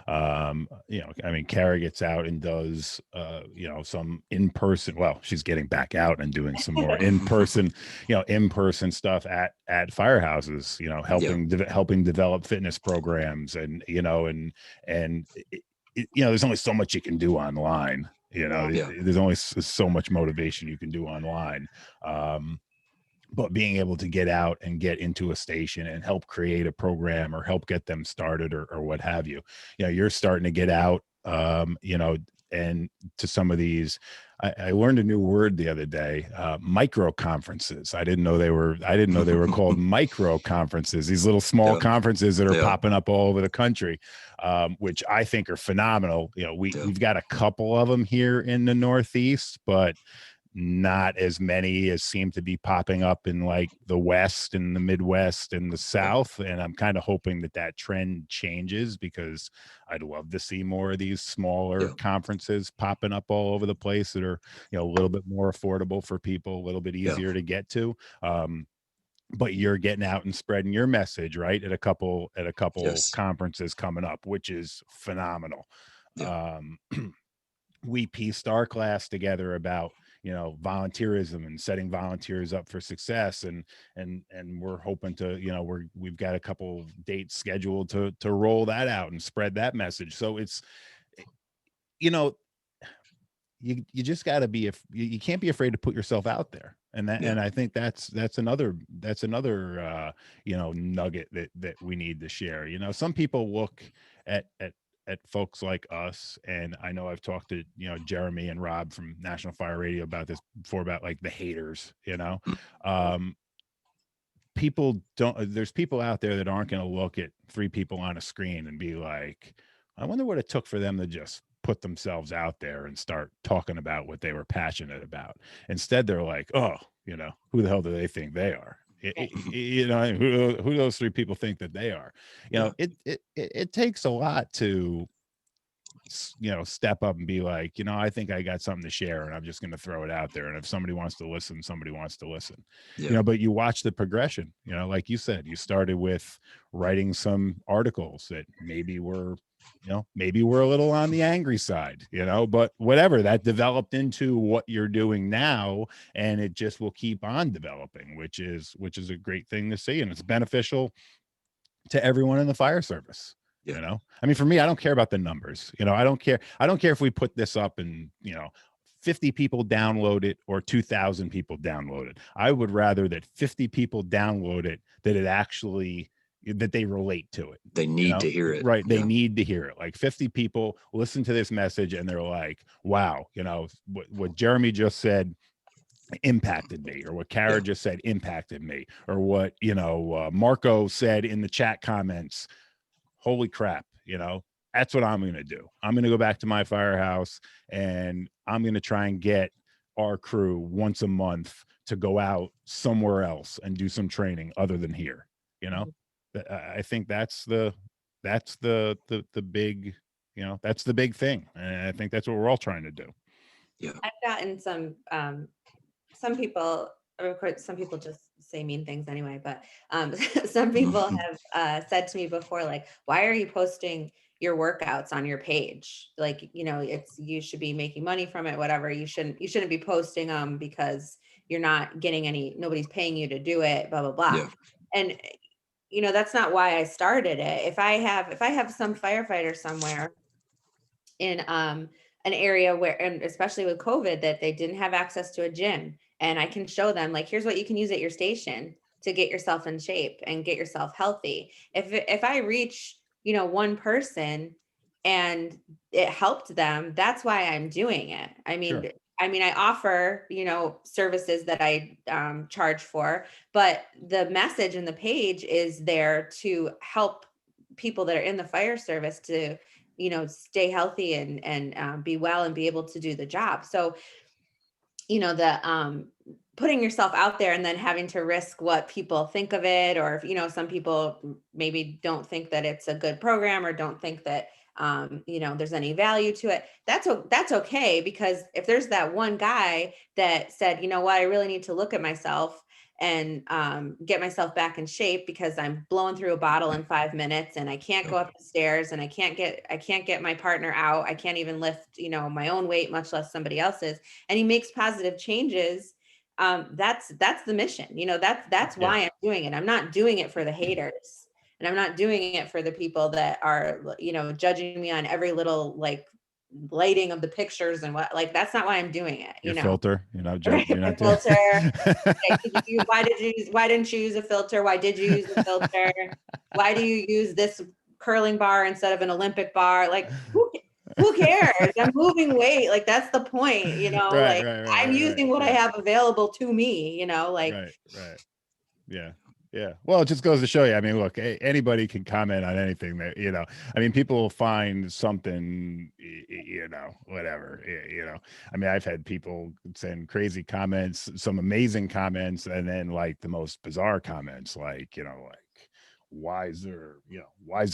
I mean, Kara gets out and does some in-person, well, she's getting back out and doing some more in-person stuff at firehouses, helping develop fitness programs, and there's only so much you can do online. There's only so much motivation you can do online. But being able to get out and get into a station and help create a program or help get them started, or what have you, you're starting to get out, and to some of these, I learned a new word the other day, micro conferences. I didn't know they were called micro conferences, these little small conferences that are popping up all over the country, which I think are phenomenal. We've got a couple of them here in the Northeast, but not as many as seem to be popping up in like the West and the Midwest and the South. And I'm kind of hoping that trend changes, because I'd love to see more of these smaller conferences popping up all over the place that are, a little bit more affordable for people, a little bit easier to get to. But you're getting out and spreading your message, right, at a couple conferences coming up, which is phenomenal. We pieced our class together about volunteerism and setting volunteers up for success, and we're hoping to we've got a couple dates scheduled to roll that out and spread that message. So it's you just got to be, if you can't be afraid to put yourself out there, and I think that's another nugget that we need to share. Some people look at folks like us, and I know I've talked to Jeremy and Rob from National Fire Radio about this before, about like the haters. People don't, there's people out there that aren't going to look at three people on a screen and be like, I wonder what it took for them to just put themselves out there and start talking about what they were passionate about. Instead, they're like, oh, who the hell do they think they are? Who those three people think that they are? It takes a lot to step up and be like, I think I got something to share, and I'm just going to throw it out there, and if somebody wants to listen, somebody wants to listen. But you watch the progression. Like you said, you started with writing some articles that maybe were a little on the angry side, but whatever, that developed into what you're doing now, and it just will keep on developing, which is a great thing to see, and it's beneficial to everyone in the fire service. I mean, for me, I don't care about the numbers. I don't care if we put this up and 50 people download it or 2,000 people download it. I would rather that 50 people download it, that it actually that they relate to it. They need to hear it. Right. They need to hear it. Like 50 people listen to this message and they're like, wow, what Jeremy just said impacted me, or what Kara just said impacted me, or what, Marco said in the chat comments. Holy crap. That's what I'm going to do. I'm going to go back to my firehouse and I'm going to try and get our crew once a month to go out somewhere else and do some training other than here. I think that's the big, that's the big thing. And I think that's what we're all trying to do. Yeah. I've gotten some people, of course, some people just say mean things anyway, but some people have said to me before, like, why are you posting your workouts on your page? Like, you should be making money from it, whatever. You shouldn't be posting them because you're not getting nobody's paying you to do it, blah, blah, blah. Yeah. And, that's not why I started it. If I have some firefighter somewhere in an area where, and especially with COVID, that they didn't have access to a gym, and I can show them, like, here's what you can use at your station to get yourself in shape and get yourself healthy. If I reach, one person and it helped them, that's why I'm doing it. I mean, Sure. I offer, services that I charge for, but the message in the page is there to help people that are in the fire service to, stay healthy and be well and be able to do the job. So, the putting yourself out there and then having to risk what people think of it, or if, some people maybe don't think that it's a good program or don't think that there's any value to it. That's okay, because if there's that one guy that said, you know what, I really need to look at myself and get myself back in shape because I'm blowing through a bottle in 5 minutes and I can't go up the stairs and I can't get my partner out. I can't even lift, my own weight, much less somebody else's. And he makes positive changes. That's the mission. That's why I'm doing it. I'm not doing it for the haters. And I'm not doing it for the people that are, judging me on every little lighting of the pictures and what, that's not why I'm doing it. Your filter, you're not filter. Why didn't you use a filter? Why did you use a filter? Why do you use this curling bar instead of an Olympic bar? Like, who cares? I'm moving weight. Like, that's the point, Right, I'm using what I have available to me, Right. Yeah. Well, it just goes to show you. I mean, look, anybody can comment on anything that, people will find something, whatever, I mean, I've had people send crazy comments, some amazing comments, and then like the most bizarre comments, like, why is there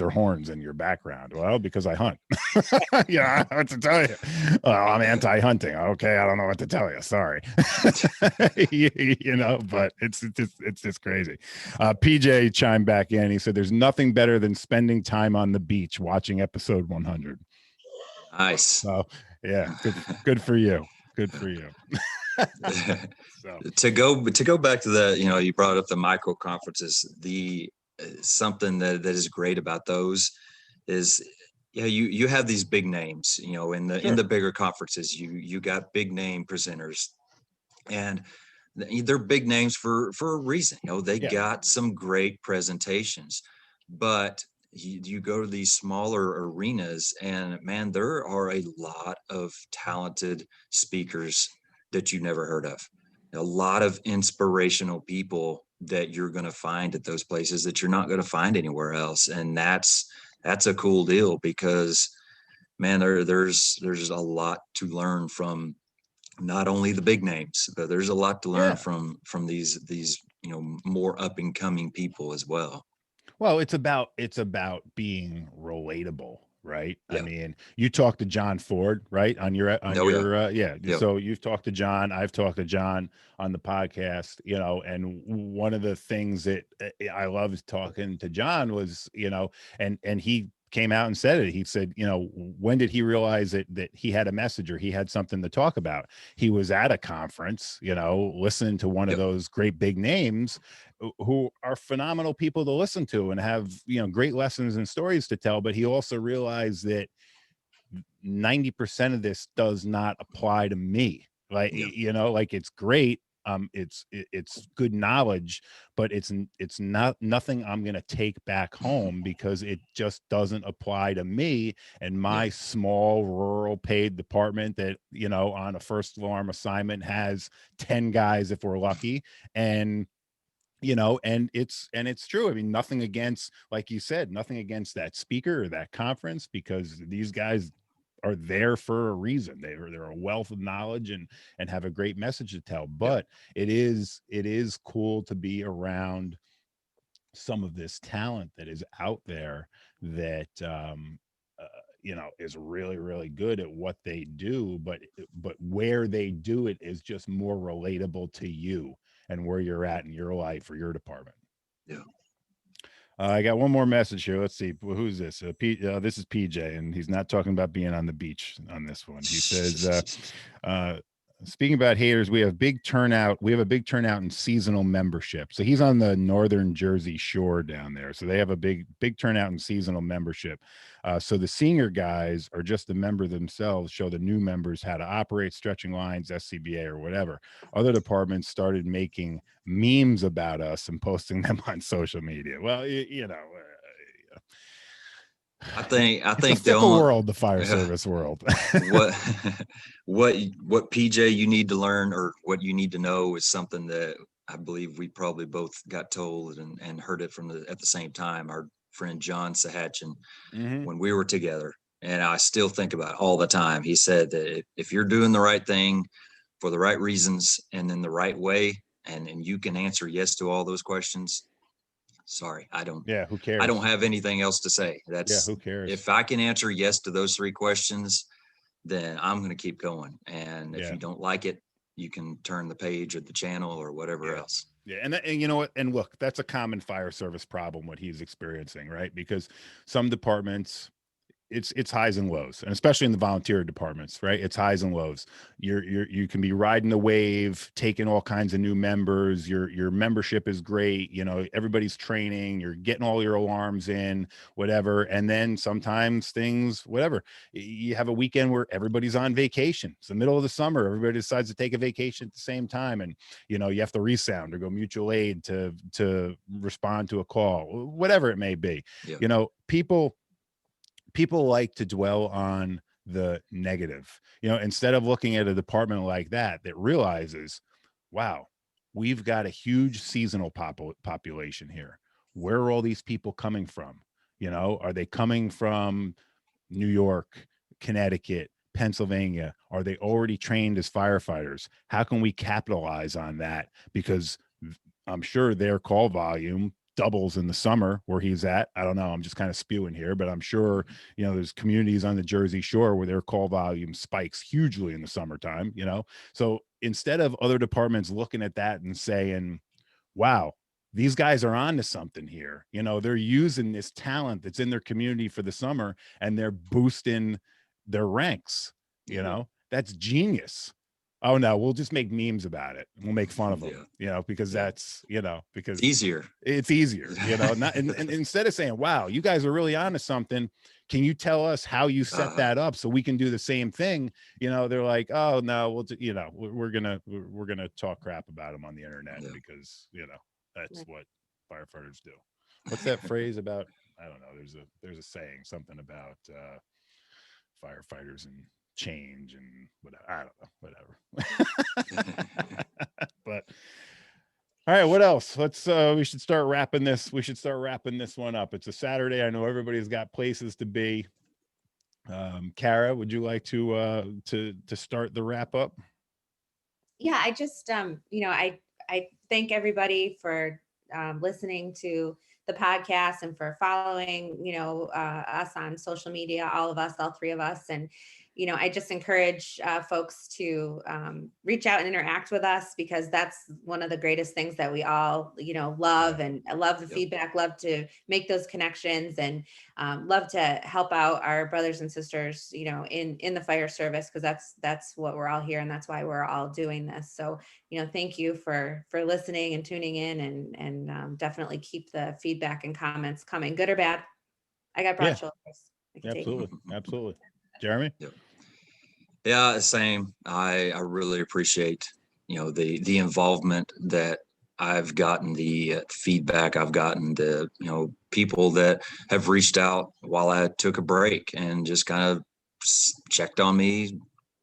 horns in your background? Well, because I hunt. I don't know what to tell you. Well, I'm anti-hunting. Okay, I don't know what to tell you. Sorry. But it's just crazy. PJ chimed back in. He said, "There's nothing better than spending time on the beach watching episode 100." Nice. So yeah, good for you. Good for you. So to go back to the, you brought up the micro conferences. Something that is great about those is, you have these big names, in the bigger conferences, you got big name presenters, and they're big names for a reason. They got some great presentations, but you go to these smaller arenas and man, there are a lot of talented speakers that you never heard of. A lot of inspirational people that you're going to find at those places that you're not going to find anywhere else. And that's a cool deal, because man, there's a lot to learn from not only the big names, but there's a lot to learn from these more up and coming people as well. Well, it's about being relatable, right? Yeah. I mean, you talked to John Ford, right? So you've talked to John, I've talked to John on the podcast, and one of the things that I loved talking to John was, and he came out and said it. He said, when did he realize that he had a message or he had something to talk about? He was at a conference, listening to one of those great big names who are phenomenal people to listen to and have, great lessons and stories to tell. But he also realized that 90% of this does not apply to me. Like, like it's great, it's good knowledge, but it's not nothing I'm going to take back home because it just doesn't apply to me and my small rural paid department that, you know, on a first alarm assignment has 10 guys if we're lucky. And you know, and it's true. I mean, nothing against, like you said, nothing against that speaker or that conference, because these guys are there for a reason. They're a wealth of knowledge and have a great message to tell. But it is cool to be around some of this talent that is out there that you know, is really, really good at what they do, but where they do it is just more relatable to you and where you're at in your life or your department. Yeah. I got one more message here. Let's see. Who's this? This is PJ, and he's not talking about being on the beach on this one. He says, speaking about haters, we have a big turnout in seasonal membership. So he's on the northern Jersey shore down there. So they have a big turnout in seasonal membership. So the senior guys are just a member themselves, show the new members how to operate stretching lines, SCBA or whatever. Other departments started making memes about us and posting them on social media. Well, you know, I think it's a fickle world, the fire service world. what PJ you need to learn, or what you need to know, is something that I believe we probably both got told and heard it at the same time. Our friend John Sahatchin, when we were together, and I still think about it all the time. He said that if you're doing the right thing for the right reasons and in the right way, and you can answer yes to all those questions, sorry, I don't. Yeah, who cares? I don't have anything else to say. Who cares? If I can answer yes to those 3 questions, then I'm going to keep going. And if you don't like it, you can turn the page or the channel or whatever else. Yeah. And you know what? And look, that's a common fire service problem, what he's experiencing, right? Because some departments, it's highs and lows, and especially in the volunteer departments, right? It's highs and lows. You can be riding the wave, taking all kinds of new members. Your membership is great. You know, everybody's training, you're getting all your alarms in, whatever. And then sometimes things, whatever, you have a weekend where everybody's on vacation. It's the middle of the summer. Everybody decides to take a vacation at the same time. And, you know, you have to resound or go mutual aid to respond to a call, whatever it may be. You know, people like to dwell on the negative, you know, instead of looking at a department like that realizes, wow, we've got a huge seasonal population here. Where are all these people coming from? You know, are they coming from New York, Connecticut, Pennsylvania? Are they already trained as firefighters? How can we capitalize on that? Because I'm sure their call volume doubles in the summer where he's at. I don't know. I'm just kind of spewing here, but I'm sure, you know, there's communities on the Jersey Shore where their call volume spikes hugely in the summertime, you know? So instead of other departments looking at that and saying, wow, these guys are on to something here. You know, they're using this talent that's in their community for the summer and they're boosting their ranks, you know, that's genius. Oh no, we'll just make memes about it. We'll make fun of them, you know, because that's, you know, because it's easier, you know, not, and instead of saying, wow, you guys are really onto something. Can you tell us how you set that up so we can do the same thing? You know, they're like, oh no, you know, we're going to talk crap about them on the internet because, you know, that's what firefighters do. What's that phrase about? I don't know. There's a saying, something about firefighters and change and whatever. I don't know, whatever. But all right, what else? Let's we should start wrapping this one up. It's a Saturday. I know everybody's got places to be. Kara, would you like to start the wrap up? Yeah, I just you know, I thank everybody for listening to the podcast and for following, you know, us on social media, all 3 of us. And, you know, I just encourage folks to reach out and interact with us, because that's one of the greatest things that we all, you know, love. And I love the feedback, love to make those connections, and love to help out our brothers and sisters, you know, in the fire service, because that's what we're all here, and that's why we're all doing this. So, you know, thank you for listening and tuning in, and definitely keep the feedback and comments coming, good or bad. I got broad shoulders. Absolutely. Jeremy? Yeah, same. I really appreciate, the involvement that I've gotten, the feedback I've gotten, the people that have reached out while I took a break and just kind of checked on me,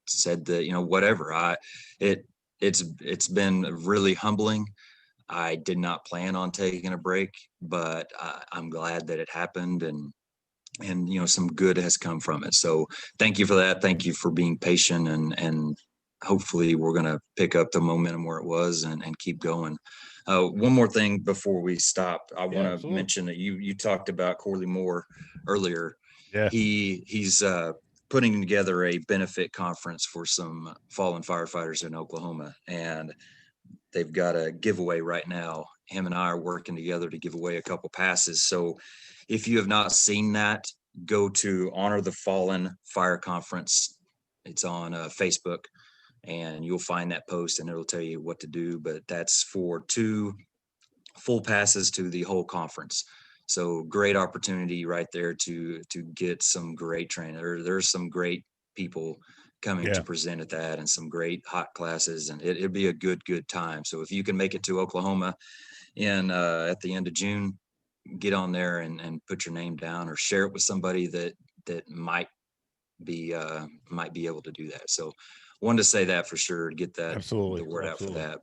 said that whatever. It's been really humbling. I did not plan on taking a break, but I'm glad that it happened, and some good has come from it. So thank you for that. Thank you for being patient, and hopefully we're going to pick up the momentum where it was and keep going. One more thing before we stop, I want to mention that you talked about Corley Moore earlier. Yeah. He's putting together a benefit conference for some fallen firefighters in Oklahoma, and they've got a giveaway right now. Him and I are working together to give away a couple passes. So if you have not seen that, go to Honor the Fallen Fire Conference. It's on Facebook, and you'll find that post and it'll tell you what to do. But that's for 2 full passes to the whole conference. So great opportunity right there to get some great training. There's some great people coming to present at that, and some great hot classes, and it'll be a good time. So if you can make it to Oklahoma in at the end of June, get on there and put your name down, or share it with somebody that might be able to do that. So wanted to say that for sure, to get that Absolutely. the word out for that.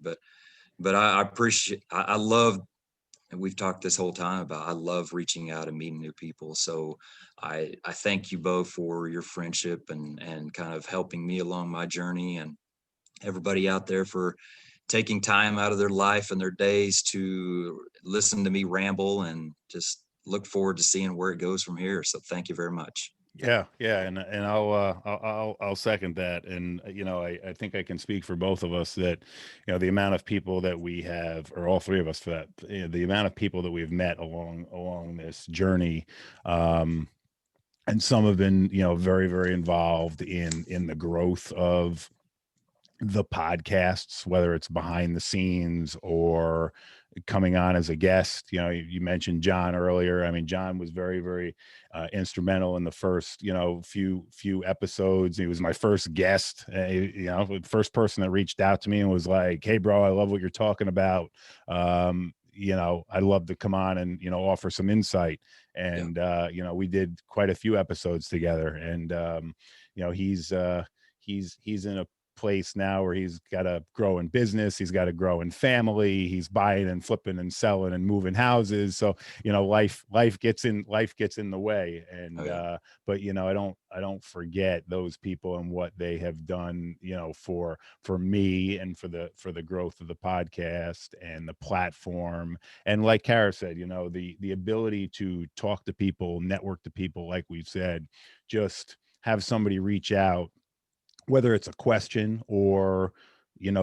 But I appreciate, I love, and we've talked this whole time about, I love reaching out and meeting new people. So I thank you both for your friendship and kind of helping me along my journey, and everybody out there for taking time out of their life and their days to listen to me ramble, and just look forward to seeing where it goes from here. So thank you very much. Yeah. And I'll second that. And I think I can speak for both of us that the amount of people that we have, or all three of us for that, the amount of people that we've met along this journey, and some have been very, very involved in the growth of the podcasts, whether it's behind the scenes or coming on as a guest. You mentioned John earlier. I mean, John was very, very instrumental in the first few episodes. He was my first guest, the first person that reached out to me and was like, "Hey bro, I love what you're talking about. I'd love to come on and offer some insight." And we did quite a few episodes together, and he's in a place now where he's got to grow in business, he's got to grow in family, he's buying and flipping and selling and moving houses. So life gets in the way. And but I don't forget those people and what they have done for me, and for the growth of the podcast and the platform. And like Kara said, the ability to talk to people, network to people, like we've said, just have somebody reach out, whether it's a question or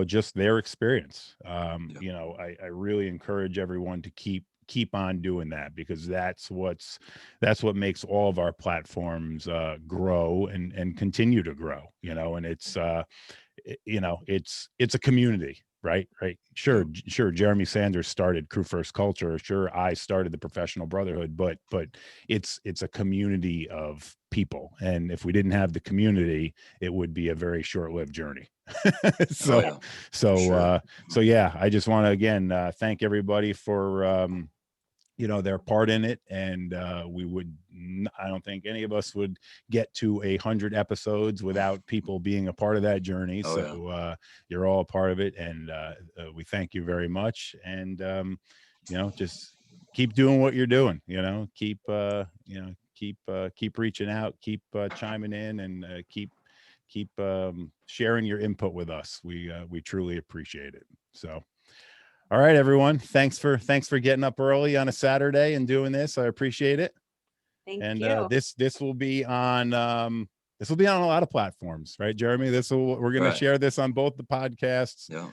just their experience. I really encourage everyone to keep on doing that, because that's what makes all of our platforms grow and continue to grow. And it's it's a community. Right. Sure. Jeremy Sanders started Crew First Culture. Sure, I started the Professional Brotherhood, but it's a community of people. And if we didn't have the community, it would be a very short-lived journey. So yeah, I just want to again thank everybody for their part in it. And I don't think any of us would get to 100 episodes without people being a part of that journey. You're all a part of it, and we thank you very much. And just keep doing what you're doing. Keep reaching out, keep chiming in, and keep sharing your input with us. We truly appreciate it. So all right, everyone. Thanks for getting up early on a Saturday and doing this. I appreciate it. Thank you. This will be on a lot of platforms, right, Jeremy? We're going to share this on both the podcasts. Yeah.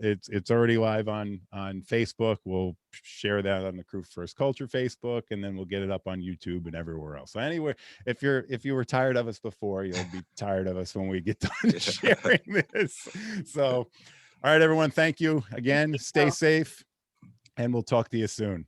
It's already live on Facebook. We'll share that on the Crew First Culture Facebook, and then we'll get it up on YouTube and everywhere else. So anyway, if you were tired of us before, you'll be tired of us when we get done sharing this. So all right, everyone. Thank you again. Stay safe, and we'll talk to you soon.